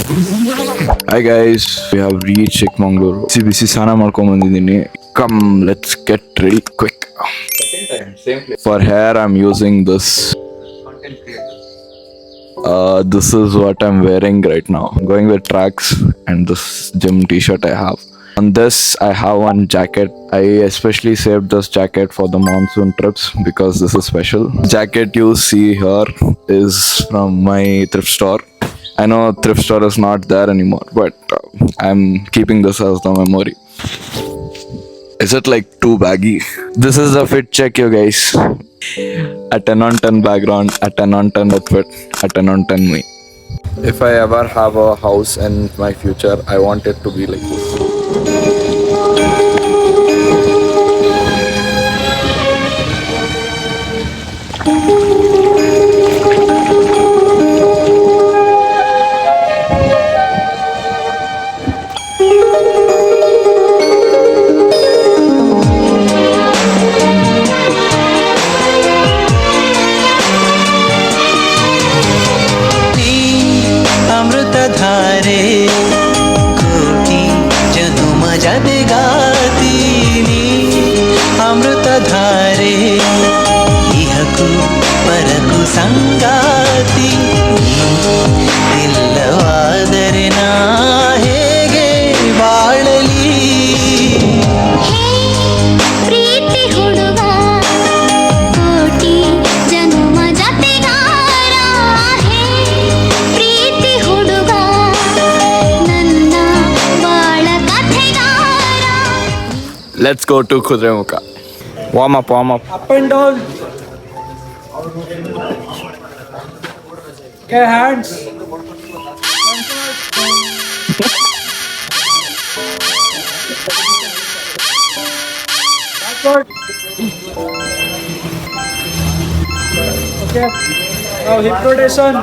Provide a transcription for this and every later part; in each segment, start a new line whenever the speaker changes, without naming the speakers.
Hi guys, we have reached Chikmagaluru. ಬಿಸಿ ಸ್ನಾನ ಮಾಡ್ಕೊಂಡ್ ಬಂದಿದ್ದೀನಿ. Come, let's get ready quick.
Second time, same place.
For hair, I'm using this.
Content creator.
This is what I'm wearing right now. I'm going with tracks and this gym t-shirt I have. On this, I have one jacket. I especially saved this jacket for the monsoon trips because this is special. Jacket you see here is from my thrift store. I know thrift store is not there anymore, but I'm keeping this as the memory. Is it like too baggy? This is a fit check, you guys. A 10 on 10 background, a 10 on 10 outfit, a 10 on 10 me. If I ever have a house in my future, I want it to be like this.
अमृतधारे कोटि जनुम जगातीनि अमृतधारे इहकु परकु संगाति इल्लवादरे ना हेगे बाळली
Let's go to Kudremukha. Warm up.
Up and down. Okay, hands. Backward. Okay. Now hip rotation.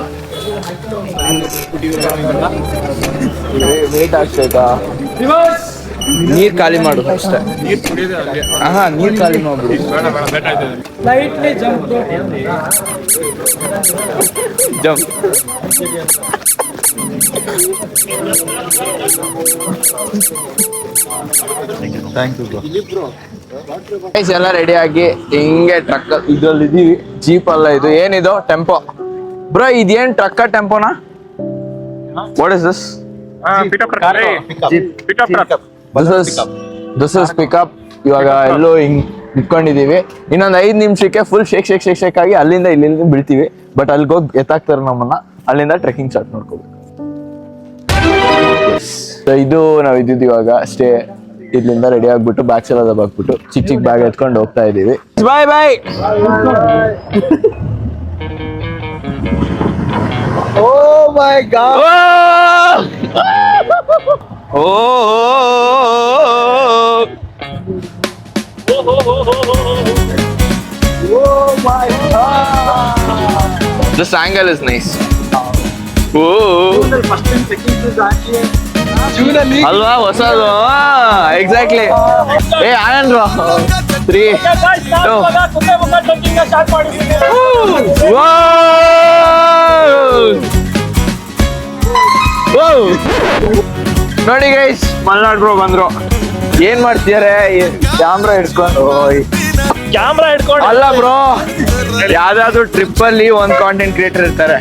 Wait ಆಗ್ತೈತಾ?
Reverse.
ನೀರ್ ಖಾಲಿ ಮಾಡು ಅಷ್ಟೇ. ನೀರ್ ಖಾಲಿ ಮಾಡ್ಬಿಡು.
Slightly jump.
Jump. Thank you bro. Guys ಎಲ್ಲ ರೆಡಿ ಆಗಿ ಹಿಂಗೆ ಟ್ರಕ್ ಇದ್ರಲ್ಲಿ ಇದೀವಿ. ಜೀಪ್ ಅಲ್ಲ ಇದು, ಏನಿದು ಟೆಂಪೋ ಬ್ರೋ. ಇದೇನ್ ಟ್ರಕ್ ಟೆಂಪೋನಾ? What is this? This is pickup. ಇವಾಗ ಎಲ್ಲೋ ಹಿಂಗ್ ನಿಂತ್ಕೊಂಡಿದೀವಿ. ಇನ್ನೊಂದ್ 5 ನಿಮಿಷಕ್ಕೆ ಫುಲ್ ಶೇಕ್ ಆಗಿ ಅಲ್ಲಿಂದ ಇಲ್ಲಿಂದ ಬೀಳ್ತೀವಿ. ಬಟ್ ಅಲ್ಲಿಗೆ ಹೋಗಿ ಎತ್ತಾಕ್ತಾರೆ ನಮ್ಮನ್ನ. ಅಲ್ಲಿಂದ ಟ್ರೆಕ್ಕಿಂಗ್ ಸ್ಟಾರ್ಟ್ ಮಾಡ್ಕೋಬೇಕು. ಇದು ನಾವ್ ಇದ್ದಿದ್ದು ಇವಾಗ ಅಷ್ಟೇ. ಇಲ್ಲಿಂದ ರೆಡಿ ಆಗ್ಬಿಟ್ಟು ಬ್ಯಾಗ್ಸ್ ಎಲ್ಲ ದಬ್ಬಾಕ್ಬಿಟ್ಟು ಚಿಕ್ಕ ಬ್ಯಾಗ್ ಎತ್ಕೊಂಡು ಹೋಗ್ತಾ ಇದೀವಿ. ಬಾಯ್. Oh my God! Oh my God! This angle is nice. ಅಲ್ವಾ ಹೊಸದು? ಎಕ್ಸಾಕ್ಟ್ಲಿ. ಆನಂದ್ 3 ನೋಡಿ ಗೈಸ್, ಮಲ್ನಾಡ್ ಬ್ರೋ ಬಂದ್ರು. ಏನ್ ಮಾಡ್ತಿದಾರೆ? ಕ್ಯಾಮ್ರಾ ಹಿಡ್ಕೊಂಡು ಅಲ್ಲ ಬ್ರೋ, ಯಾವ್ದಾದ್ರು ಟ್ರಿಪ್ ಅಲ್ಲಿ ಒಂದ್ ಕಾಂಟೆಂಟ್ ಕ್ರಿಯೇಟರ್ ಇರ್ತಾರೆ.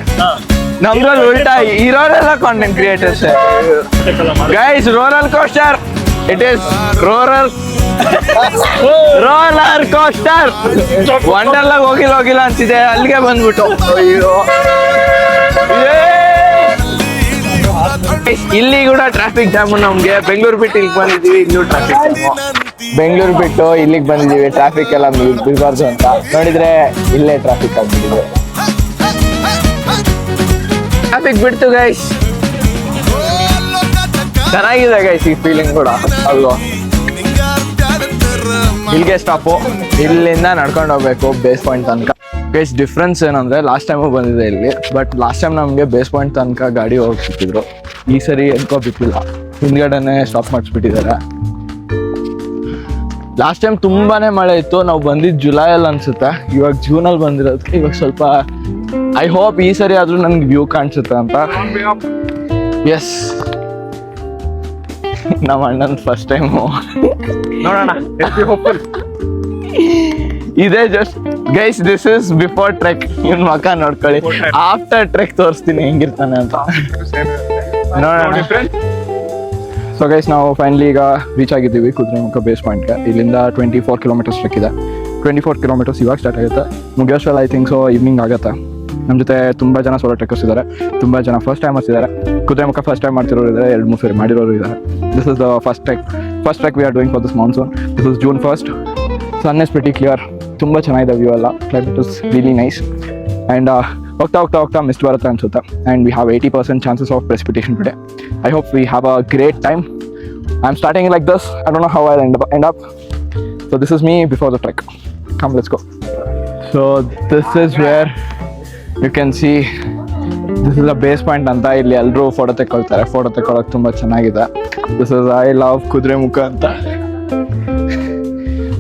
ನಮ್ದ್ರಲ್ಲಿ ಉಲ್ಟಾ ಇರೋರೆಲ್ಲ content creators. Guys, roller coaster. It is roller coaster. ವಂಡರ್ಲಾಗ್ ಹೋಗಿಲ್ಲ ಅಂತಿದೆ, ಅಲ್ಲಿಗೆ ಬಂದ್ಬಿಟ್ಟು ಅಯ್ಯೋ. ಇಲ್ಲಿ ಕೂಡ ಟ್ರಾಫಿಕ್ ಜಾಮ್. ನಮ್ಗೆ ಬೆಂಗಳೂರು ಬಿಟ್ಟು ಇಲ್ಲಿಗೆ ಬಂದಿದೀವಿ, ಇಲ್ಲೂ ಟ್ರಾಫಿಕ್ ಜಾಮ್. ಬೆಂಗಳೂರು ಬಿಟ್ಟು ಇಲ್ಲಿಗೆ ಬಂದಿದೀವಿ, ಟ್ರಾಫಿಕ್ ಎಲ್ಲ ಬಿಡಬಾರ್ದು ಅಂತ ನೋಡಿದ್ರೆ ಇಲ್ಲೇ ಟ್ರಾಫಿಕ್ ಆಗ್ಬಿಟ್ಟಿದೆ. ಟ್ರಾಫಿಕ್ ಬಿಡ್ತು ಗೈಸ್. ಚೆನ್ನಾಗಿದೆ ಗೈಸ್ ಈ ಫೀಲಿಂಗ್ ಕೂಡ ಅಲ್ವಾ. ಇಲ್ಲಿಗೆ ಸ್ಟಾಪು. ಇಲ್ಲಿಂದ ನಡ್ಕೊಂಡು ಹೋಗ್ಬೇಕು ಬೇಸ್ ಪಾಯಿಂಟ್ ತನಕ. ಗೈಸ್, ಡಿಫ್ರೆನ್ಸ್ ಏನಂದ್ರೆ ಲಾಸ್ಟ್ ಟೈಮು ಬಂದಿದೆ ಇಲ್ಲಿ, ಬಟ್ ಲಾಸ್ಟ್ ಟೈಮ್ ನಮಗೆ ಬೇಸ್ ಪಾಯಿಂಟ್ ತನಕ ಗಾಡಿ ಹೋಗ್ಬಿಟ್ಟಿದ್ರು. ಈ ಸರಿ ಎನ್ಕೋ ಬಿಟ್ಟಿಲ್ಲ, ಹಿಂದ್ಗಡೆನೆ ಸ್ಟಾಪ್ ಮಾಡಿಸ್ಬಿಟ್ಟಿದ್ದಾರೆ. ಲಾಸ್ಟ್ ಟೈಮ್ ತುಂಬಾನೇ ಮಳೆ ಇತ್ತು. ನಾವು ಬಂದಿದ್ದು ಜುಲೈಯಲ್ಲಿ ಅನ್ಸುತ್ತೆ, ಇವಾಗ ಜೂನಲ್ಲಿ ಬಂದಿರೋದಕ್ಕೆ ಇವಾಗ ಸ್ವಲ್ಪ ಐ ಹೋಪ್ ಈ ಸರಿ ಆದ್ರೂ ನನ್ಗೆ ವ್ಯೂ ಕಾಣಿಸುತ್ತೆ ಅಂತ. ಎಸ್ ನಮ್ಮ ಅಣ್ಣನ ಫಸ್ಟ್ ಟೈಮು
ನೋಡೋಣ.
ಇದೇ just guys this is before trek. ಇವ್ನ ಮಕ್ಕ ನೋಡ್ಕೊಳ್ಳಿ. ಆಫ್ಟರ್ ಟ್ರೆಕ್ ತೋರಿಸ್ತೀನಿ ಹೆಂಗಿರ್ತಾನೆ ಅಂತ ನೋಡೋಣ. ಸೊ ಗೈಸ್ ನಾವು ಫೈನಲಿ ಈಗ ರೀಚ್ ಆಗಿದ್ದೀವಿ ಕುದುರೆಮುಖ ಬೇಸ್ ಪಾಯಿಂಟ್ಗೆ. ಇಲ್ಲಿಂದ 24 ಕಿಲೋಮೀಟರ್ಸ್ ಟ್ರೆಕ್ ಇದೆ. 24 ಕಿಲೋಮೀಟರ್ಸ್ ಇವಾಗ ಸ್ಟಾರ್ಟ್ ಆಗುತ್ತೆ. ಮುಗಿಯೋಷ್ಟರಲ್ಲಿ ಐ ಥಿಂಕ್ ಸೊ ಈವ್ನಿಂಗ್ ಆಗುತ್ತೆ. ನಮ್ಮ ಜೊತೆ ತುಂಬ ಜನ ಸೋಲೋ ಟ್ರೆಕ್ಕರ್ಸ್ ಇದ್ದಾರೆ, ತುಂಬ ಜನ ಫಸ್ಟ್ ಟೈಮರ್ಸ್ ಇದ್ದಾರೆ. ಕುದುರೆಮುಖ ಫಸ್ಟ್ ಟೈಮ್ ಮಾಡ್ತಿರೋರು ಇದ್ದಾರೆ, 2-3 ಸರಿ ಮಾಡಿರೋರು ಇದ್ದಾರೆ. This is the first trek we are doing for this monsoon. This is June 1st. Sun is pretty clear. ತುಂಬ ಚೆನ್ನಾಗಿದೆ ವ್ಯೂ ಎಲ್ಲ. Climate is really nice. And ಹೋಗ್ತಾ ಮಿಸ್ಟ್ ಬರುತ್ತೆ ಅನ್ಸುತ್ತೆ. And we have 80% chances of precipitation today. I hope we have a great time. I am starting like this. I don't know how I end up. So this is me before the trek. Come, let's go. So this is where you can see this is a base point ಅಂತ. ಇಲ್ಲಿ ಎಲ್ಲರೂ photo ತೆಕ್ಕೊಳ್ತಾರೆ. Photo ತೆಕ್ಕೊಳ್ಳೋಕೆ ತುಂಬ ಚೆನ್ನಾಗಿದೆ. This is I love Kudremukh ಅಂತ.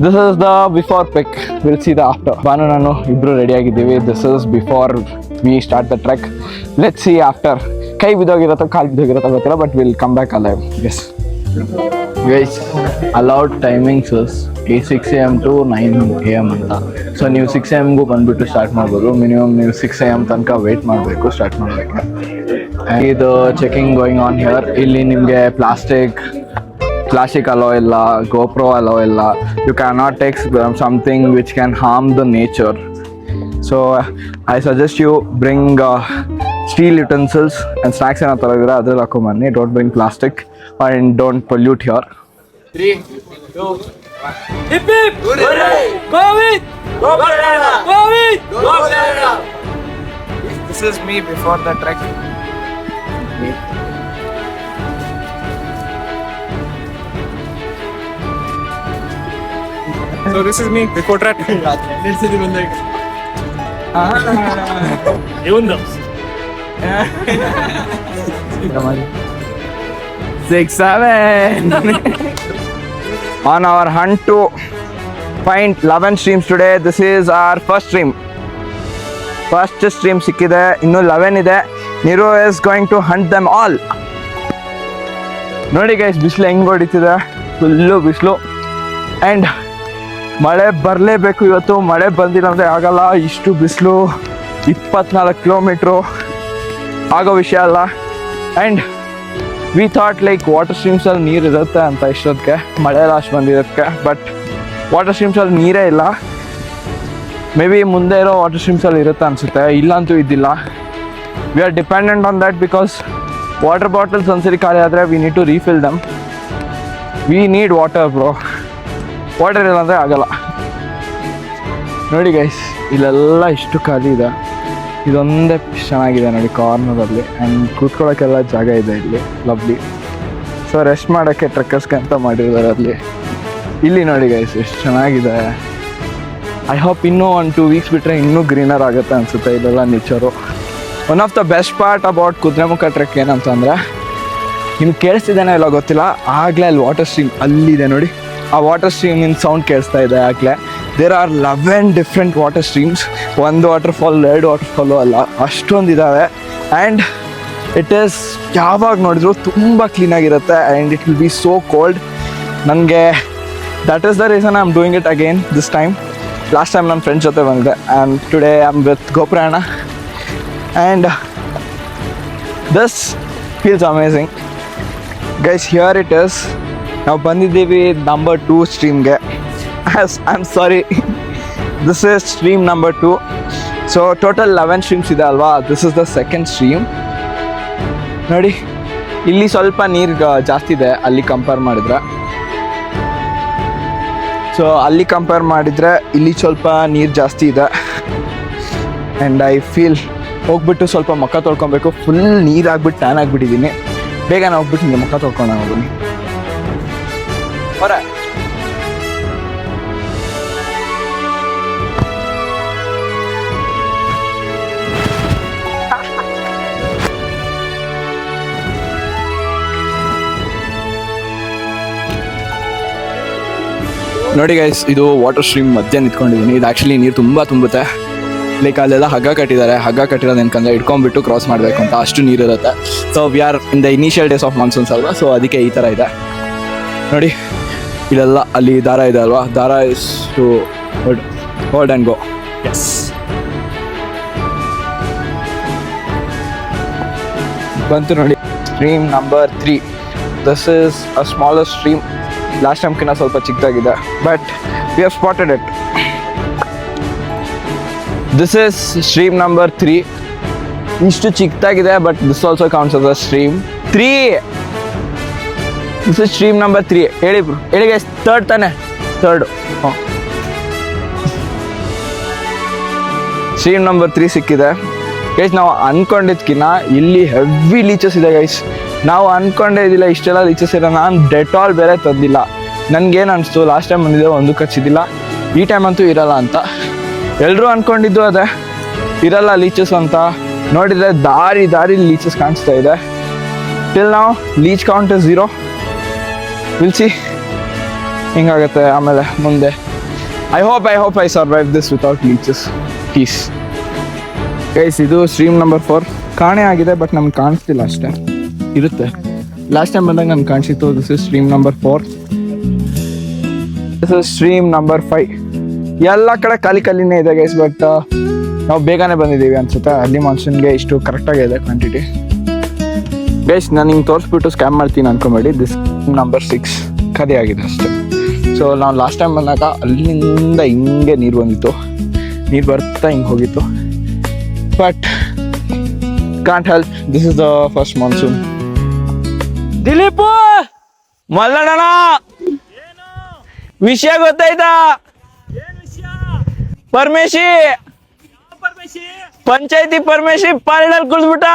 This is the before pic. We'll see the after. Banu ನಾನು ಇಬ್ರು ready ಆಗಿದ್ದೀವಿ. This is before we start the trek. Let's see after. ಕೈ ಬಿದ್ದೋಗಿರತ್ತೋ ಕಾಲು ಬಿದ್ದೋಗಿರತ್ತೋ ಗೊತ್ತಿಲ್ಲ, but will come back alive. Yes. Guys, allowed timings is 6 AM to 9 AM ಅಂತ. So ನೀವು 6 AMಗೂ ಬಂದುಬಿಟ್ಟು start ಮಾಡ್ಬೋದು. Minimum ನೀವು 6 AM ತನಕ ವೆಯ್ಟ್ ಮಾಡಬೇಕು ಸ್ಟಾರ್ಟ್ ಮಾಡಬೇಕು. ಇದು ಚೆಕಿಂಗ್ ಗೋಯಿಂಗ್ ಆನ್ ಹಿಯರ್. ಇಲ್ಲಿ ನಿಮಗೆ ಪ್ಲಾಸ್ಟಿಕ್ ಅಲೋ ಇಲ್ಲ, ಗೋಪ್ರೋ ಅಲೋ ಇಲ್ಲ. You can not take something which can harm the nature. So I suggest you bring steel utensils and snacks ಏನೋ ತರೋದಿದ್ರೆ ಅದ್ರಲ್ಲಿ ಹಾಕೊಂಬನ್ನಿ. Don't bring plastic and don't pollute here.
3, 2, 1.
Hip hip! Hooray! Covid! Covid!
This is me before the trek.
So this is me before trek. Ivundo.
6, 7. On our hunt to find 11 streams today. This is our first stream. First stream ಸಿಕ್ಕಿದೆ. ಇನ್ನು 11 ಇದೆ. Niru is going to hunt them all. ನೋಡಿ guys, ಬಿಸಿಲು ಹೆಂಗೆ ಹೊಡಿತಿದೆ. Full ಬಿಸಿಲು. And ಮಳೆ ಬರಲೇಬೇಕು ಇವತ್ತು. ಮಳೆ ಬಂದಿಲ್ಲ ಅಂದರೆ ಆಗಲ್ಲ. ಇಷ್ಟು ಬಿಸಿಲು, 24 ಕಿಲೋಮೀಟ್ರು ಆಗೋ ವಿಷಯ ಅಲ್ಲ. And we thought like water ಸ್ಟ್ರೀಮ್ಸಲ್ಲಿ ನೀರು ಇರುತ್ತೆ ಅಂತ ಇಷ್ಟೊತ್ತಿಗೆ, ಮಳೆ ಲಾಸ್ಟ್ ಬಂದಿರೋದಕ್ಕೆ. ಬಟ್ ವಾಟರ್ ಸ್ಟ್ರೀಮ್ಸಲ್ಲಿ ನೀರೇ ಇಲ್ಲ. ಮೇ ಬಿ ಮುಂದೆ ಇರೋ ವಾಟರ್ ಸ್ಟ್ರೀಮ್ಸಲ್ಲಿ ಇರುತ್ತೆ ಅನಿಸುತ್ತೆ. ಇಲ್ಲಂತೂ ಇದ್ದಿಲ್ಲ. We are dependent on that because water bottles ಒಂದ್ಸರಿ ಖಾಲಿ ಆದರೆ we need to refill them. We need water bro. Water ಇಲ್ಲ ಅಂದರೆ ಆಗಲ್ಲ. ನೋಡಿ ಗೈಸ್, ಇಲ್ಲೆಲ್ಲ ಇಷ್ಟು ಖಾಲಿ ಇದೆ. ಇದೊಂದೇ ಚೆನ್ನಾಗಿದೆ ನೋಡಿ ಕಾರ್ನರಲ್ಲಿ. ಆ್ಯಂಡ್ ಕೂತ್ಕೊಳ್ಳೋಕ್ಕೆಲ್ಲ ಜಾಗ ಇದೆ ಇಲ್ಲಿ. ಲವ್ಲಿ. ಸೊ ರೆಸ್ಟ್ ಮಾಡೋಕ್ಕೆ ಟ್ರೆಕ್ಕರ್ಸ್ಗೆ ಅಂತ ಮಾಡಿದ್ದಾರೆ ಅಲ್ಲಿ. ಇಲ್ಲಿ ನೋಡಿ ಗೈಸ್ ಎಷ್ಟು ಚೆನ್ನಾಗಿದೆ. ಐ ಹೋಪ್ ಇನ್ನೂ 1-2 ವೀಕ್ಸ್ ಬಿಟ್ಟರೆ ಇನ್ನೂ ಗ್ರೀನರ್ ಆಗುತ್ತೆ ಅನಿಸುತ್ತೆ ಇಲ್ಲೆಲ್ಲ nature. One of the best part about Kudremukh trek ಏನಂತಂದರೆ, ನಿಮ್ಗೆ ಕೇಳಿಸ್ತಿದ್ದೇನೋ ಇಲ್ಲ ಗೊತ್ತಿಲ್ಲ, ಆಗಲೇ ಅಲ್ಲಿ ವಾಟರ್ ಸ್ಟ್ರೀಮ್ ಅಲ್ಲಿದೆ ನೋಡಿ. ಆ ವಾಟರ್ ಸ್ಟ್ರೀಮಿನ ಸೌಂಡ್ ಕೇಳಿಸ್ತಾ ಇದೆ ಆಗಲೇ. There are 11 different water streams. ಒಂದು ವಾಟರ್ಫಾಲ್ 2 ವಾಟರ್ಫಾಲು ಅಲ್ಲ, ಅಷ್ಟೊಂದಿದ್ದಾವೆ. ಆ್ಯಂಡ್ ಇಟ್ ಈಸ್ ಯಾವಾಗ ನೋಡಿದ್ರು ತುಂಬ ಕ್ಲೀನಾಗಿರುತ್ತೆ. And it will be so cold. ನನಗೆ that is the reason I am doing it again this time. Last time ನನ್ನ ಫ್ರೆಂಡ್ಸ್ ಜೊತೆ ಬಂದಿದ್ದೆ. And today I am with Goprayana. And this feels amazing guys. Here it is. ನಾವು ಬಂದಿದ್ದೀವಿ number 2 ಸ್ಟ್ರೀಮ್ಗೆ. I am sorry, this is stream number 2. So total 11 streams ಇದೆ ಅಲ್ವಾ. This is the second stream. ನೋಡಿ ಇಲ್ಲಿ ಸ್ವಲ್ಪ ನೀರು ಜಾಸ್ತಿ ಇದೆ ಅಲ್ಲಿ ಕಂಪೇರ್ ಮಾಡಿದ್ರೆ. ಸೊ ಅಲ್ಲಿ ಕಂಪೇರ್ ಮಾಡಿದರೆ ಇಲ್ಲಿ ಸ್ವಲ್ಪ ನೀರು ಜಾಸ್ತಿ ಇದೆ. ಆ್ಯಂಡ್ ಐ ಫೀಲ್ ಹೋಗ್ಬಿಟ್ಟು ಸ್ವಲ್ಪ ಮುಖ ತೊಳ್ಕೊಬೇಕು. Full ನೀರಾಗ್ಬಿಟ್ಟು tan ಆಗಿಬಿಟ್ಟಿದ್ದೀನಿ. ಬೇಗನೆ ಹೋಗ್ಬಿಟ್ಟು ನಿಮಗೆ ಮುಖ ತೊಳ್ಕೊಂಡು ಹೋಗ್ತೀನಿ. ಹೊರ ನೋಡಿ ಗೈಸ್, ಇದು ವಾಟರ್ ಸ್ಟ್ರೀಮ್ ಮಧ್ಯೆ ನಿಂತ್ಕೊಂಡಿದ್ದೀನಿ. ಇದು ಆ್ಯಕ್ಚುಲಿ ನೀರು ತುಂಬ ತುಂಬುತ್ತೆ. ಲೈಕ್ ಅಲ್ಲೆಲ್ಲ ಹಗ್ಗ ಕಟ್ಟಿದ್ದಾರೆ. ಹಗ್ಗ ಕಟ್ಟಿರೋದು ಏನಕಂದ್ರೆ ಇಟ್ಕೊಂಡ್ಬಿಟ್ಟು ಕ್ರಾಸ್ ಮಾಡಬೇಕು ಅಂತ, ಅಷ್ಟು ನೀರಿರುತ್ತೆ. So we are in the initial days of monsoons ಅಲ್ವಾ, ಸೊ ಅದಕ್ಕೆ ಈ ಥರ ಇದೆ ನೋಡಿ. ಇಲ್ಲೆಲ್ಲ ಅಲ್ಲಿ ದಾರ ಇದೆ ಅಲ್ವಾ, ದಾರ is to hold and go. Yes, ಬಂತು ನೋಡಿ stream number 3. This is a smaller stream. Last ಟೈಮ್ಕಿಂತ ಸ್ವಲ್ಪ ಚಿಕ್ಕದಾಗಿದೆ, but we have spotted it. This is stream number 3. ಇಷ್ಟು ಚಿಕ್ಕದಾಗಿದೆ, but this also counts as a stream 3. This is stream number 3. ಹೇಳಿ bro, ಹೇಳಿ guys. Third ತಾನೆ, third. ಹಾಂ, stream number 3 ಸಿಕ್ಕಿದೆ ಗೈಸ್. ನಾವು ಅನ್ಕೊಂಡಿದ್ಕಿನ್ನ ಇಲ್ಲಿ ಹೆವಿ ಲೀಚಸ್ ಇದೆ ಗೈಸ್. ನಾವು ಅನ್ಕೊಂಡೇ ಇದ್ದಿಲ್ಲ ಇಷ್ಟೆಲ್ಲ ಲೀಚಸ್ ಇದೆ. ನಾನು ಡೆಟಾಲ್ ಬೇರೆ ತಂದಿಲ್ಲ. ನನಗೇನು ಅನಿಸ್ತು, ಲಾಸ್ಟ್ ಟೈಮ್ ಬಂದಿದ್ದೆ ಒಂದು ಕಚ್ಚಿದ್ದಿಲ್ಲ, ಈ ಟೈಮ್ ಅಂತೂ ಇರಲ್ಲ ಅಂತ. ಎಲ್ಲರೂ ಅಂದ್ಕೊಂಡಿದ್ದು ಅದೇ, ಇರಲ್ಲ ಲೀಚಸ್ ಅಂತ. ನೋಡಿದರೆ ದಾರಿ ದಾರಿ ಲೀಚಸ್ ಕಾಣಿಸ್ತಾ ಇದೆ. ಟಿಲ್ ನಾವು leech count is 0. Will see ಹಿಂಗಾಗುತ್ತೆ ಆಮೇಲೆ ಮುಂದೆ. I hope I survive this without leeches. Peace guys. ಇದು ಸ್ಟ್ರೀಮ್ ನಂಬರ್ 4 ಕಾಣೆ ಆಗಿದೆ, ಬಟ್ ನಮ್ಗೆ ಕಾಣಿಸ್ತಿಲ್ಲ ಅಷ್ಟೇ. ಇರುತ್ತೆ, ಲಾಸ್ಟ್ ಟೈಮ್ ಬಂದಾಗ ನಮ್ಗೆ ಕಾಣಿಸಿತ್ತು. This is stream number 4. This is stream number 5. ಎಲ್ಲ ಕಡೆ ಖಾಲಿನೇ ಇದೆ ಗೈಸ್, ಬಟ್ ನಾವು ಬೇಗನೆ ಬಂದಿದ್ದೀವಿ ಅನ್ಸುತ್ತೆ. ಅಲ್ಲಿ ಮಾನ್ಸೂನ್ಗೆ ಇಷ್ಟು ಕರೆಕ್ಟಾಗಿದೆ ಕ್ವಾಂಟಿಟಿ ಗೈಸ್. ನಾನು ಹಿಂಗೆ ತೋರಿಸ್ಬಿಟ್ಟು ಸ್ಕ್ಯಾಮ್ ಮಾಡ್ತೀನಿ ಅನ್ಕೊಂಬೇಡಿ. ದಿಸ್ ನಂಬರ್ 6 ಖಾಲಿ ಆಗಿದೆ ಅಷ್ಟೇ. ಸೊ ನಾವು ಲಾಸ್ಟ್ ಟೈಮ್ ಬಂದಾಗ ಅಲ್ಲಿಂದ ಹಿಂಗೆ ನೀರು ಬಂದಿತ್ತು, ನೀರು ಬರ್ತಾ ಹಿಂಗೆ ಹೋಗಿತ್ತು. But can't help, this is the first monsoon. Dilip Mallanna, ವಿಷಯ ಗೊತ್ತಾಯ್ತಾ? ಪರಮೇಶಿ ಪಂಚಾಯತಿ ಪರಮೇಶಿ ಪಾಲ್ಡಲ್ ಕುಡ್ಬಿಟ್ಟ.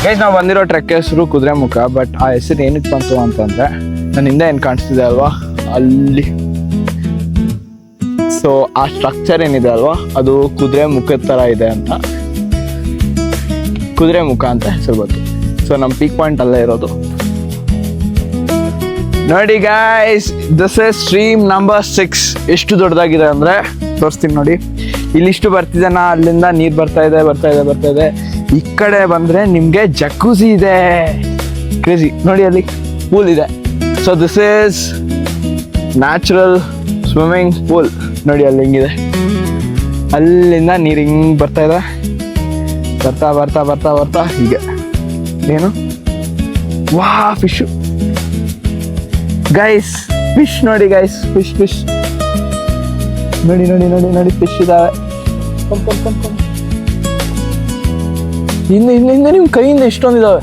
ಗೈಸ್, ನಾವು ಬಂದಿರೋ ಟ್ರೆಕ್ ಹೆಸರು ಕುದುರೆಮುಖ. ಬಟ್ ಆ ಹೆಸರು ಏನಕ್ಕೆ ಬಂತು ಅಂತಂದ್ರೆ, ನನ್ನ ಹಿಂದೆ ಏನು ಕಾಣಿಸ್ತಿದೆ ಅಲ್ವಾ ಅಲ್ಲಿ, ಸೊ ಆ ಸ್ಟ್ರಕ್ಚರ್ ಏನಿದೆ ಅಲ್ವಾ, ಅದು ಕುದುರೆ ಮುಖದ ಥರ ಇದೆ ಅಂತ ಕುದುರೆ ಮುಖ ಅಂತ ಹೆಸರು ಬಂತು. ಸೊ ನಮ್ಮ ಪೀಕ್ ಪಾಯಿಂಟ್ ಅಲ್ಲೇ ಇರೋದು ನೋಡಿ guys. This is stream number 6. ಎಷ್ಟು ದೊಡ್ಡದಾಗಿದೆ ಅಂದರೆ ತೋರಿಸ್ತೀನಿ ನೋಡಿ. ಇಲ್ಲಿಷ್ಟು ಬರ್ತಿದೆ, ಅಲ್ಲಿಂದ ನೀರು ಬರ್ತಾ ಇದೆ. ಈ ಕಡೆ ಬಂದರೆ ನಿಮಗೆ ಜಕ್ಕೂಸಿ ಇದೆ, ಕ್ರೇಜಿ ನೋಡಿ. ಅಲ್ಲಿ ಪೂಲ್ ಇದೆ. So this is natural swimming pool ನೋಡಿ. ಅಲ್ಲಿ ಹಿಂಗಿದೆ, ಅಲ್ಲಿಂದ ನೀರು ಹಿಂಗೆ ಬರ್ತಾ ಇದೆ. ಬರ್ತಾ ಹೀಗೆ ಏನು ವಾ ಫಿಶು ಗೈಸ್. ಫಿಶ್ ನೋಡಿ ಗೈಸ್, ಫಿಶ್ ನೋಡಿ ಫಿಶ್ ಇದಾವೆ. ಹಿಂದೆ ನಿಮ್ಮ ಕೈಯಿಂದ ಇಷ್ಟೊಂದಿದಾವೆ.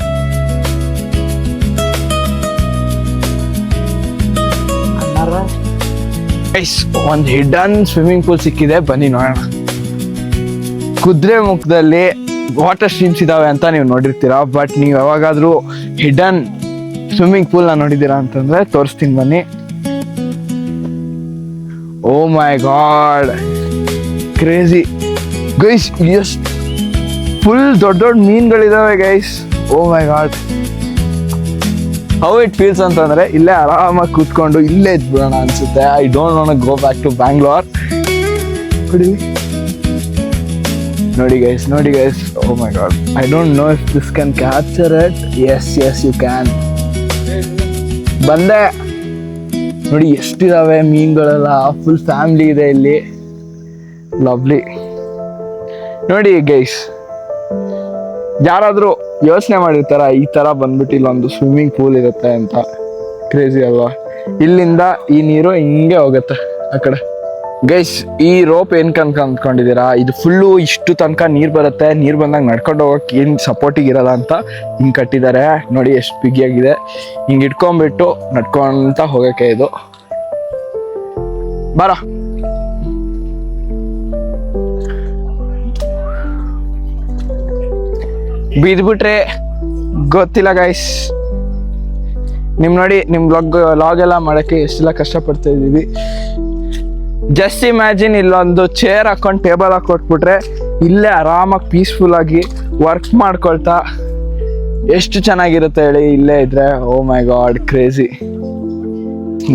ಗೈಸ್, ಒಂದು ಹಿಡನ್ ಸ್ವಿಮ್ಮಿಂಗ್ ಪೂಲ್ ಸಿಕ್ಕಿದೆ, ಬನ್ನಿ ನೋಡೋಣ. ಕುದುರೆ ಮುಖದಲ್ಲಿ ವಾಟರ್ ಸ್ಟ್ರೀಮ್ಸ್ ಇದಾವೆ ಅಂತ ನೀವು ನೋಡಿರ್ತೀರಾ, ಬಟ್ ನೀವು ಯಾವಾಗಾದ್ರೂ ಹಿಡನ್ ಸ್ವಿಮ್ಮಿಂಗ್ ಪೂಲ್ನ ನೋಡಿದ್ದೀರಾ ಅಂತಂದ್ರೆ ತೋರಿಸ್ತೀನಿ ಬನ್ನಿ. Oh my god, crazy guys. ಎಷ್ಟು ಫುಲ್ ದೊಡ್ಡ ಮೀನುಗಳಿದಾವೆ guys. Oh my god, how it feels ಅಂತಂದ್ರೆ ಇಲ್ಲೇ ಆರಾಮಾಗಿ ಕೂತ್ಕೊಂಡು ಇಲ್ಲೇ ಇದ್ಬಿಡೋಣ ಅನ್ಸುತ್ತೆ. I don't want go back to Bangalore. ನೋಡಿ guys. Oh my god, I don't know if this can capture it. Yes you can. ಬಂದೆ ನೋಡಿ, ಎಷ್ಟಿದಾವೆ ಮೀನುಗಳೆಲ್ಲ. ಫುಲ್ ಫ್ಯಾಮಿಲಿ ಇದೆ ಇಲ್ಲಿ, ಲವ್ಲಿ ನೋಡಿ ಗೈಸ್. ಯಾರಾದರೂ ಯೋಚನೆ ಮಾಡಿರ್ತಾರ ಈ ಥರ ಬಂದ್ಬಿಟ್ಟು ಇಲ್ಲೊಂದು ಸ್ವಿಮ್ಮಿಂಗ್ ಪೂಲ್ ಇರುತ್ತೆ ಅಂತ? ಕ್ರೇಜಿ ಅಲ್ವಾ? ಇಲ್ಲಿಂದ ಈ ನೀರು ಹಿಂಗೆ ಹೋಗುತ್ತೆ ಆ ಕಡೆ. ಗೈಸ್, ಈ ರೋಪ್ ಏನಕ್ಕೆ ಅಂದ್ಕೊಂಡಿದ್ದೀರಾ? ಇದು ಫುಲ್ಲು ಇಷ್ಟು ತನಕ ನೀರು ಬರುತ್ತೆ. ನೀರು ಬಂದಾಗ ನಡ್ಕೊಂಡು ಹೋಗೋಕೆ ಏನು ಸಪೋರ್ಟಿಗೆ ಇರಲ್ಲ ಅಂತ ಹಿಂಗೆ ಕಟ್ಟಿದ್ದಾರೆ ನೋಡಿ. ಎಷ್ಟು ಬಿಗಿಯಾಗಿದೆ. ಹಿಂಗೆ ಇಟ್ಕೊಂಡ್ಬಿಟ್ಟು ನಡ್ಕೊಂತ ಹೋಗೋಕ್ಕೆ ಇದು. ಬಾರ ಬಿದ್ಬಿಟ್ರೆ ಗೊತ್ತಿಲ್ಲ ಗೈಸ್. ನೋಡಿ, ನಿಮ್ಮ ಲಾಗ್ ಎಲ್ಲ ಮಾಡೋಕ್ಕೆ ಎಷ್ಟೆಲ್ಲ ಕಷ್ಟಪಡ್ತಾ ಇದ್ದೀವಿ. ಜಸ್ಟ್ ಇಮ್ಯಾಜಿನ್, ಇಲ್ಲೊಂದು ಚೇರ್ ಹಾಕೊಂಡು ಟೇಬಲ್ ಹಾಕೊಟ್ಬಿಟ್ರೆ ಇಲ್ಲೇ ಆರಾಮಾಗಿ ಪೀಸ್ಫುಲ್ ಆಗಿ ವರ್ಕ್ ಮಾಡ್ಕೊಳ್ತಾ ಎಷ್ಟು ಚೆನ್ನಾಗಿರುತ್ತೆ ಹೇಳಿ ಇಲ್ಲೇ ಇದ್ರೆ. ಓ ಮೈ ಗಾಡ್, ಕ್ರೇಜಿ.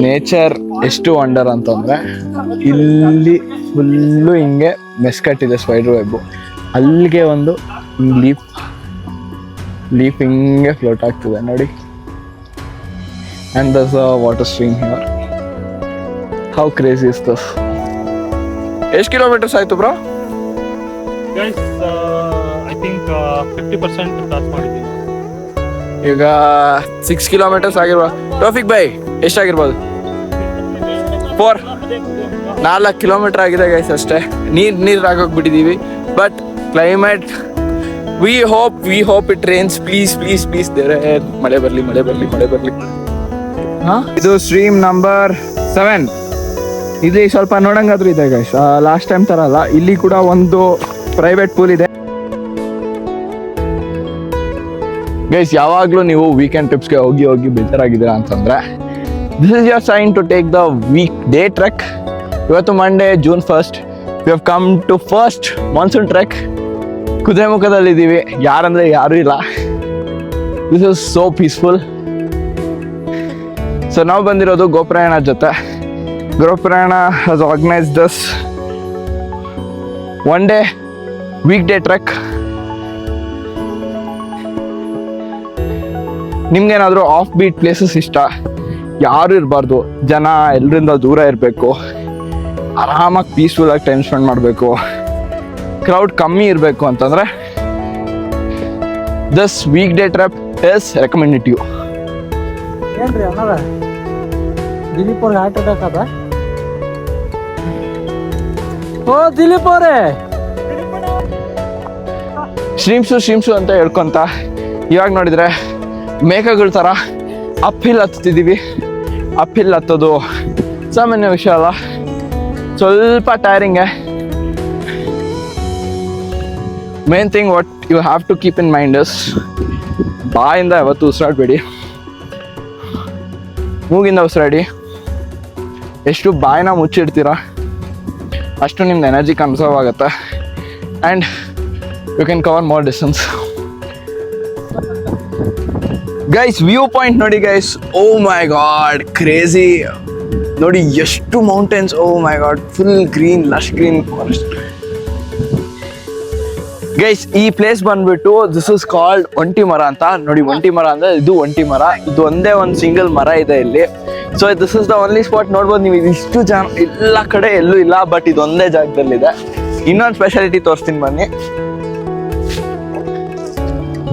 ನೇಚರ್ ಎಷ್ಟು ವಂಡರ್ ಅಂತಂದ್ರೆ ಇಲ್ಲಿ ಫುಲ್ಲು ಹಿಂಗೆ ಮೆಸ್ಕಟ್ಟಿದೆ ಸ್ಪೈಡರ್ ವೆಬ್ಬು. ಅಲ್ಲಿಗೆ ಒಂದು ಲೀಫ್ ಹಿಂಗೆ ಫ್ಲೋಟ್ ಆಗ್ತಿದೆ ನೋಡಿ. And thus a water stream here. How crazy is this? ಎಷ್ಟು ಕಿಲೋಮೀಟರ್ಸ್ ಆಯಿತು bro?
Guys I think 50% cross ಮಾಡಿದ್ದೀವಿ.
ಈಗ 6 ಕಿಲೋಮೀಟರ್ಸ್ ಆಗಿರ್ಬೋದು. ಟೋಫಿಕ್ ಬೈ ಎಷ್ಟಾಗಿರ್ಬೋದು? 4 ಕಿಲೋಮೀಟರ್ ಆಗಿದೆ ಗೈಸ್ ಅಷ್ಟೇ. ನೀರು ಹಾಕೋಗ್ಬಿಟ್ಟಿದ್ದೀವಿ. But climate we hope it rains. Please ದೇರೆ ಮಳೆ ಬರಲಿ. ಇದು ಸ್ಟ್ರೀಮ್ ನಂಬರ್ 7. ಇಲ್ಲಿ ಸ್ವಲ್ಪ ನೋಡಂಗಾದ್ರೂ ಇದೆ ಗೈಸ್. ಲಾಸ್ಟ್ ಟೈಮ್ ಥರ ಅಲ್ಲ, ಇಲ್ಲಿ ಕೂಡ ಒಂದು ಪ್ರೈವೇಟ್ ಪೂಲ್ ಇದೆ ಗೈಸ್. ಯಾವಾಗಲೂ ನೀವು ವೀಕೆಂಡ್ ಟ್ರಿಪ್ಸ್ಗೆ ಹೋಗಿ ಬೇಜಾರಾಗಿದ್ದೀರಾ ಅಂತಂದರೆ this is your sign to take the weekday trek. ಇವತ್ತು Monday June 1st. We have come to first monsoon trek. ಕುದುರೆಮುಖದಲ್ಲಿದ್ದೀವಿ, ಯಾರಂದರೆ ಯಾರೂ ಇಲ್ಲ. This is so peaceful. So ನಾವು ಬಂದಿರೋದು ಗೋಪ್ರಯಾಣ ಜೊತೆ. Goprayana has organised this one day weekday trek. ನಿಮ್ಗೇನಾದರೂ off beat places ಇಷ್ಟ, ಯಾರು ಇರಬಾರ್ದು, ಜನ ಎಲ್ಲರಿಂದ ದೂರ ಇರಬೇಕು, ಆರಾಮಾಗಿ ಪೀಸ್ಫುಲ್ಲಾಗಿ ಟೈಮ್ ಸ್ಪೆಂಡ್ ಮಾಡಬೇಕು, ಕ್ರೌಡ್ ಕಮ್ಮಿ ಇರಬೇಕು ಅಂತಂದರೆ this weak day trip is recommended you.
ಏನ್ರಿ ಅಣ್ಣ ದಿಲೀಪ್ ಅವ್ರಿಗೆ ಹಾರ್ಟ್ ಅಟ್ಯಾಕ್ ಅದ? ಓ ದಿಲೀಪ್ ಅವರೇ,
ಶ್ರೀಮ್ಸು ಅಂತ ಹೇಳ್ಕೊಂತ ಇವಾಗ ನೋಡಿದರೆ ಮೇಘಗಳ ಥರ ಅಪ್ ಹಿಲ್ ಹತ್ತಿದ್ದೀವಿ. ಅಪ್ ಹಿಲ್ ಹತ್ತೋದು ಸಾಮಾನ್ಯ ವಿಷಯ ಅಲ್ಲ, ಸ್ವಲ್ಪ ಟೈರಿಂಗೆ. Main thing what you have to keep in mind is ಬಾಯಿಂದ ಯಾವತ್ತು ಉಸಿರಾಡಬೇಡಿ, ಮೂಗಿಂದ ಉಸಿರಾಡಿ. ಎಷ್ಟು ಬಾಯಿನ ಮುಚ್ಚಿಡ್ತೀರ ಅಷ್ಟು ನಿಮ್ದು ಎನರ್ಜಿ ಕನ್ಸರ್ವ್ ಆಗುತ್ತೆ and you can cover more distance. Guys view point ನೋಡಿ guys, oh my god crazy ನೋಡಿ, ಎಷ್ಟು mountains, oh my god, full green, lush green forest. Guys ಈ ಪ್ಲೇಸ್ ಬಂದ್ಬಿಟ್ಟು this is called Onti Mara ಅಂತ. ನೋಡಿ ಒಂಟಿ ಮರ ಅಂದ್ರೆ ಇದು ಒಂಟಿ ಮರ, ಇದು ಒಂದೇ ಒಂದು ಸಿಂಗಲ್ ಮರ ಇದೆ ಇಲ್ಲಿ. So this is the only spot. ನೋಡ್ಬೋದು ನೀವು, ಇದಿಷ್ಟು ಜನ ಎಲ್ಲ ಕಡೆ ಎಲ್ಲೂ ಇಲ್ಲ, ಬಟ್ ಇದೊಂದೇ ಜಾಗದಲ್ಲಿದೆ. ಇನ್ನೊಂದು ಸ್ಪೆಷಾಲಿಟಿ ತೋರಿಸ್ತೀನಿ ಬನ್ನಿ.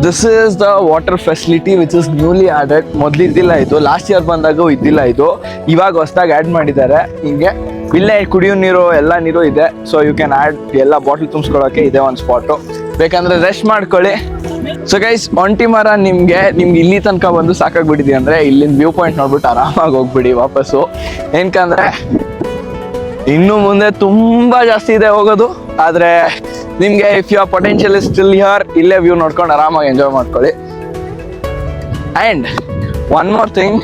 This is the water facility which is newly added. ಮೊದಲು ಇದ್ದಿಲ್ಲ ಇದು, ಲಾಸ್ಟ್ ಇಯರ್ ಬಂದಾಗ ಇದ್ದಿಲ್ಲ ಇದು, ಇವಾಗ ಹೊಸದಾಗಿ ಆ್ಯಡ್ ಮಾಡಿದ್ದಾರೆ. ಹಿಂಗೆ ಇಲ್ಲೇ ಕುಡಿಯೋ ನೀರು ಎಲ್ಲ ನೀರು ಇದೆ. ಸೊ ಯು ಕ್ಯಾನ್ ಆ್ಯಡ್ ಎಲ್ಲ ಬಾಟ್ಲ್ ತುಂಬಿಸ್ಕೊಳ್ಳೋಕೆ ಇದೆ ಒಂದು ಸ್ಪಾಟು, ಬೇಕಂದ್ರೆ ರೆಸ್ಟ್ ಮಾಡ್ಕೊಳ್ಳಿ. ಸೊ ಗೈಸ್ ಒಂಟಿ ಮರ ನಿಮ್ಗೆ ಇಲ್ಲಿ ತನಕ ಬಂದು ಸಾಕಾಗ್ಬಿಟ್ಟಿದೆ ಅಂದರೆ ಇಲ್ಲಿಂದ ವ್ಯೂ ಪಾಯಿಂಟ್ ನೋಡ್ಬಿಟ್ಟು ಆರಾಮಾಗಿ ಹೋಗ್ಬಿಡಿ ವಾಪಸ್ಸು. ಏನಕ್ಕಂದ್ರೆ ಇನ್ನು ಮುಂದೆ ತುಂಬ ಜಾಸ್ತಿ ಇದೆ ಹೋಗೋದು. ಆದರೆ ನಿಮಗೆ if your potential is still here, ಇಲ್ಲೇ ವ್ಯೂ ನೋಡ್ಕೊಂಡು ಆರಾಮಾಗಿ ಎಂಜಾಯ್ ಮಾಡ್ಕೊಳ್ಳಿ. ಆ್ಯಂಡ್ ಒನ್ ಮೋರ್ ಥಿಂಗ್,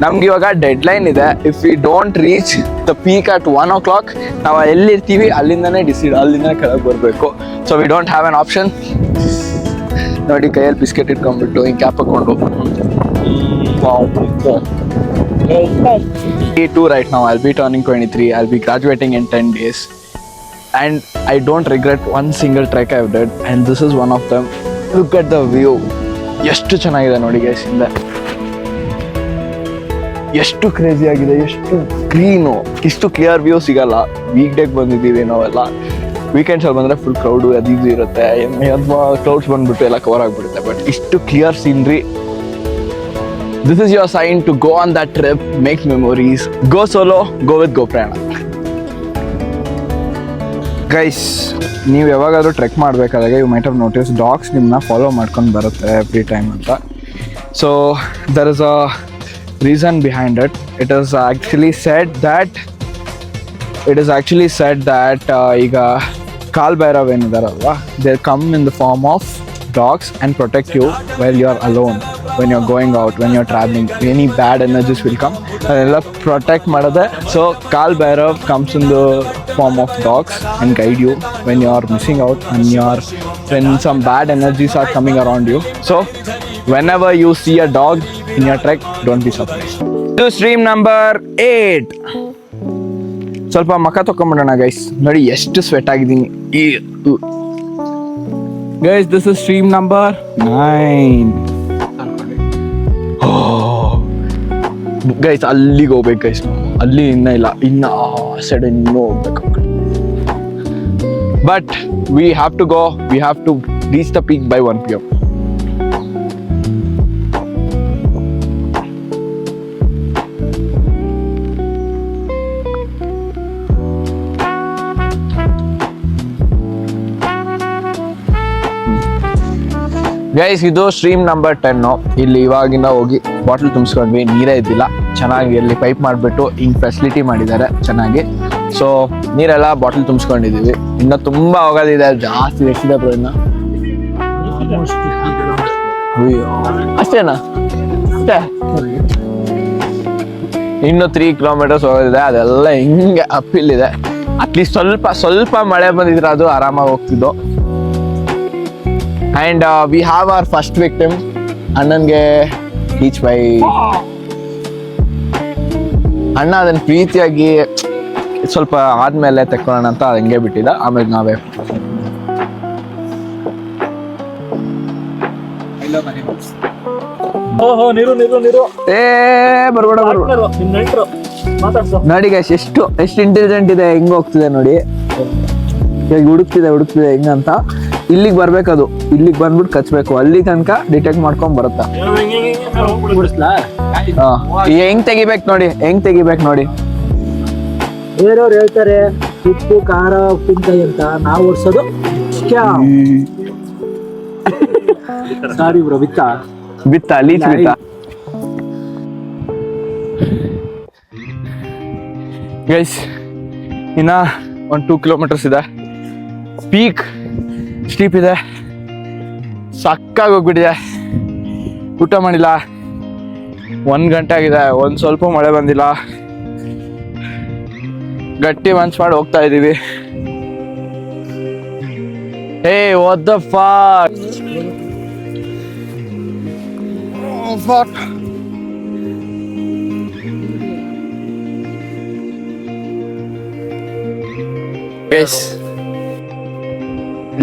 ನಮ್ಗೆ ಇವಾಗ ಡೆಡ್ ಲೈನ್ ಇದೆ. If we don't reach the peak at 1 o'clock, ನಾವು ಎಲ್ಲಿರ್ತೀವಿ ಅಲ್ಲಿಂದನೇ ಅಲ್ಲಿಂದನೇ ಕೆಳಗೆ ಬರಬೇಕು. So we don't have an option. ನೋಡಿ ಕೈಯಲ್ಲಿ ಬಿಸ್ಕೆಟ್ ಇಟ್ಕೊಂಡ್ಬಿಟ್ಟು ಹಿಂಗೆ ಕ್ಯಾಪ್ ಹಾಕೊಂಡು right now. I'll be turning 23. I'll be graduating in 10 days. And I don't regret one single trek I've done. And this is one of them. Look at the view. ಎಷ್ಟು ಚೆನ್ನಾಗಿದೆ ನೋಡಿ guys. ಹಿಂದೆ ಎಷ್ಟು crazy ಆಗಿದೆ, ಎಷ್ಟು green, ಇಷ್ಟು clear view ಸಿಗಲ್ಲ. Weak ಡೇಗೆ ಬಂದಿದ್ದೀವಿ ನಾವೆಲ್ಲ. ವೀಕೆಂಡ್ಸಲ್ಲಿ ಬಂದರೆ ಫುಲ್ ಕ್ರೌಡು ಅದು ಇದು ಇರುತ್ತೆ, ಅಥವಾ ಕ್ಲೌಡ್ಸ್ ಬಂದ್ಬಿಟ್ಟು ಎಲ್ಲ ಕವರ್ ಆಗಿಬಿಡುತ್ತೆ. ಬಟ್ ಇಷ್ಟು clear scenery. This is your sign to go on that trip, make memories, go solo, go with Goprayana. Guys ನೀವು ಯಾವಾಗಾದರೂ ಟ್ರೆಕ್ ಮಾಡಬೇಕಾದಾಗ you might have notice dogs ನಿಮ್ಮನ್ನ ಫಾಲೋ ಮಾಡ್ಕೊಂಡು ಬರುತ್ತೆ ಎವ್ರಿ ಟೈಮ್ ಅಂತ. So there is a reason behind it. It is actually said that ಈಗ ಕಾಲ್ ಭೈರವ್ ಏನಿದಾರಲ್ವಾ, they come in the form of dogs and protect you while you are alone, when you're going out, when you're traveling. Any bad energies will come, adella protect madade. So Kal Bhairav comes in the form of dogs and guide you when you are missing out and when some bad energies are coming around you. So whenever you see a dog in your trek, don't be surprised. To stream number 8. ಸ್ವಲ್ಪ ಮಖ ತಕೊಂಬಿಡೋಣ guys. ನೋಡಿ ಎಷ್ಟು sweat ಆಗಿದ್ದೀನಿ guys. This is stream number 9. Guys ಅಲ್ಲಿಗೆ ಹೋಗ್ಬೇಕು guys. ಅಲ್ಲಿ ಇನ್ನ ಇಲ್ಲ, ಇನ್ನ ಆ ಸೈಡ್ ಇನ್ನೂ ಹೋಗ್ಬೇಕು. But we have to go, we have to reach the peak by 1 PM. Guys ಇದು ಸ್ಟ್ರೀಮ್ ನಂಬರ್ 10. ಇಲ್ಲಿ ಇವಾಗಿನ ಹೋಗಿ ಬಾಟಲ್ ತುಂಬಿಸ್ಕೊಂಡ್ವಿ, ನೀರೇ ಇದ್ದಿಲ್ಲ. ಚೆನ್ನಾಗಿ ಇಲ್ಲಿ ಪೈಪ್ ಮಾಡಿಬಿಟ್ಟು ಹಿಂಗೆ ಫೆಸಿಲಿಟಿ ಮಾಡಿದ್ದಾರೆ ಚೆನ್ನಾಗಿ. ಸೊ ನೀರೆಲ್ಲ ಬಾಟಲ್ ತುಂಬಿಸ್ಕೊಂಡಿದ್ದೀವಿ. ಇನ್ನು ತುಂಬ ಹೋಗೋದಿದೆ, ಜಾಸ್ತಿ ಎಷ್ಟಿದೆ ಬ್ರೋ ಇನ್ನು? ಅಷ್ಟೇನಾ? ಅಷ್ಟೇ. ಇನ್ನು 3 kilometers ಹೋಗೋದಿದೆ. ಅದೆಲ್ಲ ಹಿಂಗೆ ಅಪ್ಪಿಲ್ಲಿದೆ. ಅಟ್ಲೀಸ್ಟ್ ಸ್ವಲ್ಪ ಮಳೆ ಬಂದಿದ್ರೆ ಅದು ಆರಾಮಾಗಿ ಹೋಗ್ತಿದ್ದು. And we have our first victim. ಅಣ್ಣನ್ಗೆ ಟೀಚ್ ಬೈ ಅಣ್ಣ ಅದನ್ನ ಪ್ರೀತಿಯಾಗಿ ಸ್ವಲ್ಪ ಆದ್ಮೇಲೆ ತೆಕ್ಕೊಳ್ಳೋಣ ಅಂತ ಹಂಗೆ ಬಿಟ್ಟಿದ್ದ. ಆಮೇಲೆ ನಾವೇ ಬರ್ಬೇಡ ನೋಡಿ ಗೈಸ್, ಎಷ್ಟು ಇಂಟೆಲಿಜೆಂಟ್ ಇದೆ, ಹೆಂಗ್ ಹೋಗ್ತಿದೆ ನೋಡಿ. ಈಗ ಹುಡುಕ್ತಿದೆ ಹೆಂಗಂತ. ಇಲ್ಲಿಗೆ ಬರ್ಬೇಕದು, ಇಲ್ಲಿಗೆ ಬಂದ್ಬಿಟ್ಟು ಕಚ್ಬೇಕು. ಅಲ್ಲಿ ತನಕ ಡಿಟೆಕ್ಟ್ ಮಾಡ್ಕೊಂಡ್ ಬರುತ್ತಾ. ಹೆಂಗ್ ತೆಗಿಬೇಕು ನೋಡಿ.
ಬೇರೆಯವ್ರು ಹೇಳ್ತಾರೆ ಉಪ್ಪು ಖಾರ ಉಪ್ಪಿನಕಾಯಿ ಅಂತ, ನಾವು ಓಡಿಸೋದು ಸಾರಿ ಬ್ರೋ.
ಬಿತ್ತ ಲೀಚ್ ಬಿತ್ತ. ಗೈಸ್ ಇನ್ನ 1-2 kilometers ಇದೆ. ಪೀಕ್ ಸ್ಟೀಪ್ ಇದೆ, ಸಕ್ಕಾಗಿ ಹೋಗ್ಬಿಟ್ಟಿದೆ. ಊಟ ಮಾಡಿಲ್ಲ, 1 ಗಂಟೆ ಆಗಿದೆ, ಒಂದು ಸ್ವಲ್ಪ ಮಳೆ ಬಂದಿಲ್ಲ. ಗಟ್ಟಿ ಮನ್ಸು ಮಾಡಿ ಹೋಗ್ತಾ ಇದೀವಿ. What the fuck.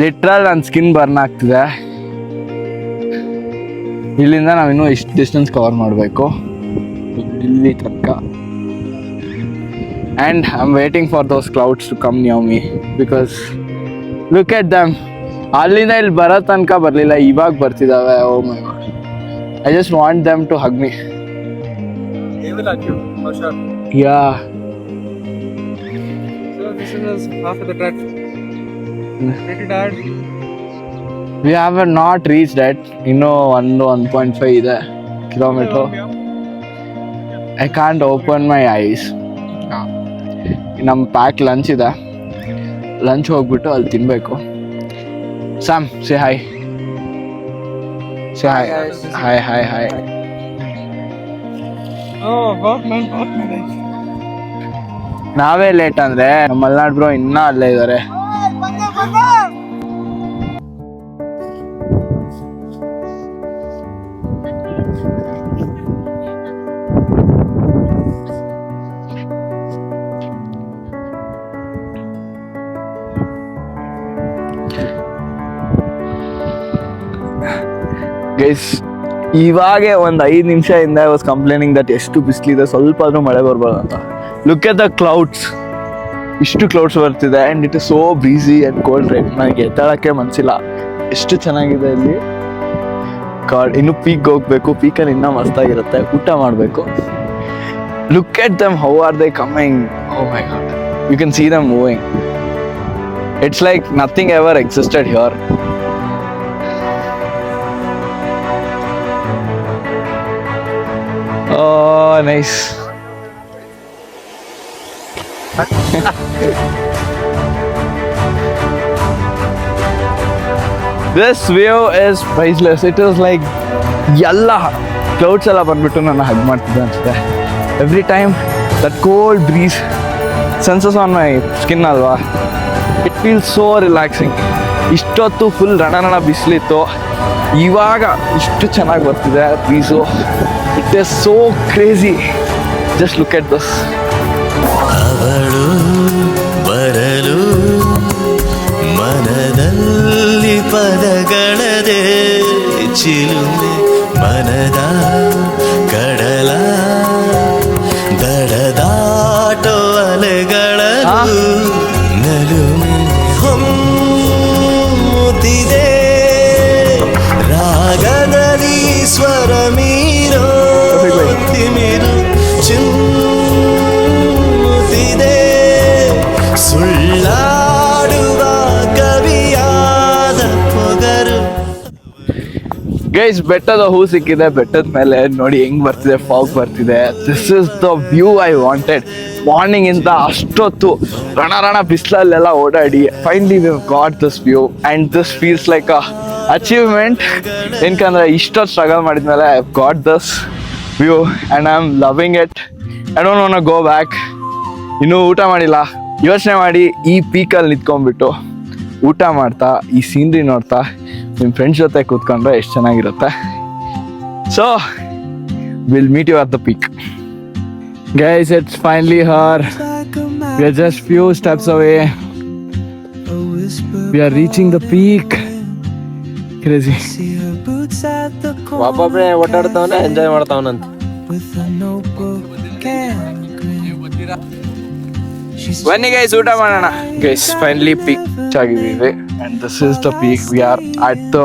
ಲಿಟ್ರಲ್ ನನ್ನ ಸ್ಕಿನ್ ಬರ್ನ್ ಆಗ್ತಿದೆ. ಇಲ್ಲಿಂದ ನಾವಿನ್ನೂ ಇಷ್ಟು ಡಿಸ್ಟೆನ್ಸ್ ಕವರ್ ಮಾಡಬೇಕು, ಇಲ್ಲಿ ತನಕ. And I am waiting for those clouds to come near me, because look at them. ಅಲ್ಲಿಂದ ಇಲ್ಲಿ ಬರೋ ತನಕ ಬರಲಿಲ್ಲ, ಇವಾಗ ಬರ್ತಿದ್ದಾವೆ. Oh my god, I just want them to hug me. Yeah we have not reached that. ಇನ್ನೂ 1.5 ಇದೆ kilometre. I can't open my eyes. ನಮ್ಮ ಪ್ಯಾಕ್ ಲಂಚ್ ಇದೆ, ಲಂಚ್ ಹೋಗ್ಬಿಟ್ಟು ಅಲ್ಲಿ ತಿನ್ಬೇಕು. Sam say hi. ಹಾಯ್. ನಾವೇ ಲೇಟ್ ಅಂದ್ರೆ ನಮ್ಮ ಮಲ್ನಾಡ್ ಬ್ರೋ ಇನ್ನೂ ಅಲ್ಲೇ ಇದ್ದಾರೆ. ಗೈಸ್ ಇವಾಗೆ ಒಂದು 5 ನಿಮಿಷದಿಂದ ಐ ವಾಸ್ ಕಂಪ್ಲೇನಿಂಗ್ ದಟ್ ಎಷ್ಟು ಬಿಸಿಲಿದೆ, ಸ್ವಲ್ಪ ಆದ್ರೂ ಮಳೆ ಬರ್ಬಾರ್ದು ಅಂತ. ಲುಕ್ ಎಟ್ ದ ಕ್ಲೌಡ್ಸ್, ಇಷ್ಟು ಕ್ಲೌಡ್ಸ್ ಬರ್ತಿದೆ. And it is so breezy and cold right. ನನಗೆ ಎತ್ತಳಕ್ಕೆ ಮನಸ್ಸಿಲ್ಲ, ಎಷ್ಟು ಚೆನ್ನಾಗಿದೆ ಇಲ್ಲಿ. ಇನ್ನು ಪೀಕ್ ಹೋಗ್ಬೇಕು, ಪೀಕಲ್ಲಿ ಇನ್ನೂ ಮಸ್ತಾಗಿರುತ್ತೆ. ಊಟ ಮಾಡಬೇಕು. Look at them, how are they coming. Oh my god, you can see them moving. It's like nothing ever existed here. Oh, nice. This view is priceless. It is like ಎಲ್ಲ clouds ಎಲ್ಲ ಬಂದ್ಬಿಟ್ಟು ನನ್ನ hug ಮಾಡ್ತಿದ್ದೆ ಅನ್ಸುತ್ತೆ. Every time that cold breeze senses on my skin ಅಲ್ವಾ, it feels so relaxing. ಇಷ್ಟೊತ್ತು full ರಣ ಬಿಸಿಲಿತ್ತು, ಇವಾಗ ಇಷ್ಟು ಚೆನ್ನಾಗಿ ಬರ್ತಿದೆ ಬ್ರೀಸು. It is so crazy. Just look at this.
ಅವಳು ಬರಲು ಮನದಲ್ಲಿ ಪದಗಳದೆ ಚಿಲುಮೆ ಮನದ ಕಡಲ ದಡದಾಟೋ ಅಲೆಗಳದು ನಲುಮೆ ಹೊಮ್ಮುತ್ತಿದೆ ರಾಗದಲ್ಲಿ ಸ್ವರ ಮೀರೋ ತಿಮಿರು ಚಿಮ್ಮುತ್ತಿದೆ ಸುಳ್ಳಾಡುವ ಕವಿಯಾದ ಪೊಗರು.
ಗೈಸ್, ಬೆಟ್ಟದ ಹೂ ಸಿಕ್ಕಿದೆ. ಬೆಟ್ಟದ ಮೇಲೆ ನೋಡಿ ಹೆಂಗ್ ಬರ್ತಿದೆ, ಫಾಗ್ ಬರ್ತಿದೆ. This is the view I wanted. Morning ಇಂದ ಅಷ್ಟೊತ್ತು ರಣ ಬಿಸಿಲಲ್ಲೆಲ್ಲ ಓಡಾಡಿ finally we got this view and this feels like a achievement. ಏನಕಂದ್ರೆ ಇಷ್ಟೊತ್ತು ಸ್ಟ್ರಗಲ್ ಮಾಡಿದ್ಮೇಲೆ I got this view and I am loving it. I don't want to go back. ಇನ್ನೂ ಊಟ ಮಾಡಿಲ್ಲ. ಯೋಚನೆ ಮಾಡಿ ಈ ಪೀಕಲ್ಲಿ ನಿಂತ್ಕೊಂಡ್ಬಿಟ್ಟು ಊಟ ಮಾಡ್ತಾ ಈ ಸೀನ್ರಿ ನೋಡ್ತಾ ನಿಮ್ಮ ಫ್ರೆಂಡ್ಸ್ ಜೊತೆ ಕೂತ್ಕೊಂಡ್ರೆ ಎಷ್ಟು ಚೆನ್ನಾಗಿರುತ್ತೆ. So will meet you at the peak. Guys, it's finally her. We are just few steps away. We are reaching the peak. Crazy.
ಒಬ್ಬೊಬ್ಬನೇ ಓಡಾಡ್ತಾವನೆ, ಎಂಜಾಯ್ ಮಾಡ್ತಾವನಂತ.
ಬನ್ನಿ ಗೈಸ್, ಊಟ ಮಾಡೋಣ. ಗೈಸ್, ಫೈನಲಿ ಪೀಕ್ ಆಗಿದ್ದೀವಿ and this is the peak. We are at the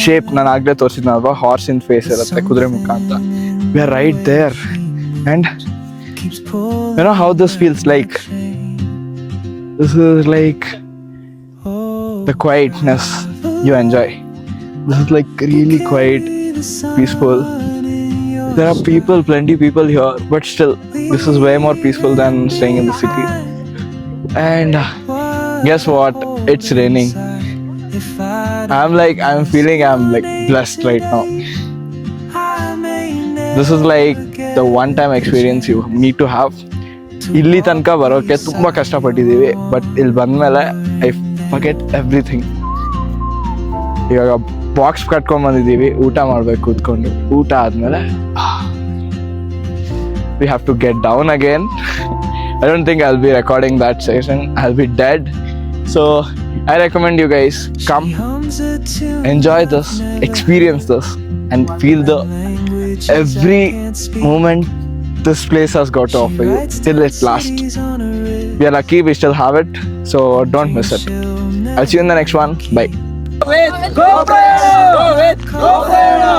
shape ನಾನು ಆಗ್ಲೇ ತೋರಿಸಿದ್ನಲ್ವಾ, horse ಇನ್ face ಇರುತ್ತೆ, ಕುದುರೆ ಮುಖ ಅಂತ. We are right there and you know how this feels like. This is like the quietness you enjoy. This is like really quiet, peaceful. There are people, plenty people here, but still this is way more peaceful than staying in the city. And guess what, it's raining. I'm feeling I'm like blessed right now. This is like the one time experience you need to have. ಇಲ್ಲಿ ತನಕ ಬರೋಕೆ ತುಂಬ ಕಷ್ಟಪಟ್ಟಿದ್ದೀವಿ, but ಇಲ್ಲಿ ಬಂದಮೇಲೆ I forget everything. ಇವಾಗ box ಕಟ್ಕೊಂಡ್ಬಂದಿದ್ದೀವಿ, ಊಟ ಮಾಡಬೇಕು ಕೂತ್ಕೊಂಡು. ಊಟ ಆದಮೇಲೆ we have to get down again. I don't think I will be recording that session. I will be dead. So I recommend you guys, come enjoy this, experience this and feel the every moment this place has got to offer you till it lasts. We are lucky we still have it, so don't miss it. I'll see you in the next one. Bye.
Go with GoPro!